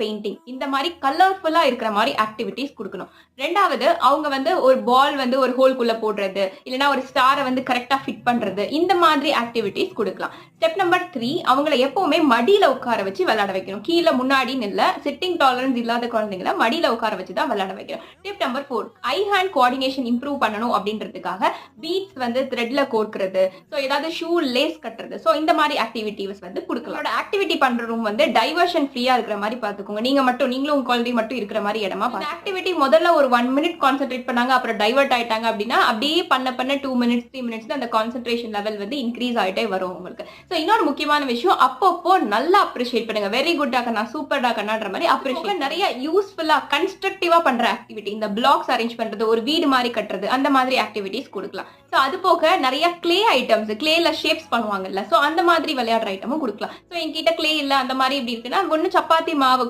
Painting இந்த மாதிரி கலர்ஃபுல்லா இருக்கிற மாதிரி ஆக்டிவிட்டிஸ் கொடுக்கணும். ரெண்டாவது அவங்க வந்து ஒரு பால் வந்து ஒரு ஹோல்குள்ள போடுறது, இல்லனா ஒரு ஸ்டாரை வந்து கரெக்டா ஃபிட் பண்றது, இந்த மாதிரி ஆக்டிவிட்டிஸ் கொடுக்கலாம். ஸ்டெப் நம்பர் 3 அவங்கள எப்பவுமே மடியில உட்கார வச்சு விளையாட வைக்கணும். கீழே முன்னாடி நில்ல, சிட்டிங் டாலரன்ஸ் இல்லாத குழந்தைங்களை மடியில உட்கார வச்சு தான் விளையாட வைக்கணும். Tip number 4 eye hand coordination improve பண்ணணும் அப்படின்றதுக்காக பீட்ஸ் வந்து த்ரெட்ல கோர்க்கிறது, சோ ஏதாவது ஷூ லேஸ் கட்டுறது, சோ இந்த மாதிரி ஆக்டிவிட்டிஸ் வந்து கொடுக்கலாம். ஆக்டிவிட்டி பண்ற ரூம் வந்து டைவர்ஷன் ஃப்ரீயா இருக்கிற மாதிரி பாத்துக்கோங்க. நீங்களும் உங்க குழந்தை மட்டும் இருக்கிற மாதிரி இடமா பாருங்க. ஆக்டிவிட்டி முதல்ல ஒரு 1 மினிட் கான்சென்ட்ரேட் பண்ணாங்க, அப்புறம் டைவர்ட் ஆயிட்டாங்க அப்படின்னா அப்படியே பண்ண 2 மினிட்ஸ் 3 மினிட்ஸ் அந்த கான்சென்ட்ரேஷன் லெவல் வந்து இன்க்ரீஸ் ஆயிட்டே வரும் உங்களுக்கு. சோ இன்னொரு முக்கியமான விஷயம், அப்பப்போ நல்லா அப்ரிஷியேட் பண்ணுங்க. வெரி குட் டாக்கண்ணா, சூப்பர் டாக்கண்ணான்ற மாதிரி அப்ரிஷியேட். நிறைய யூஸ்ஃபுல்லா கன்ஸ்ட்ரக்டிவா பண்ற ஆக்டிவிட்டி, இந்த பிளாக்ஸ் அரேஞ்ச் பண்றது, ஒரு வீடு மாதிரி கட்டுறது, அந்த மாதிரி ஆக்டிவிட்டிஸ் கொடுக்கலாம். சோ அது போக நிறைய கிளே ஐட்டம்ஸ், கிளேல ஷேப்ஸ் பண்ணுவாங்கல்ல, சோ அந்த மாதிரி விளையாடுற ஐட்டமும் கொடுக்கலாம். சோ என்கிட்ட கிளே இல்ல அந்த மாதிரி இப்படி இருக்குன்னா ஒன்னு சப்பாத்தி மாவு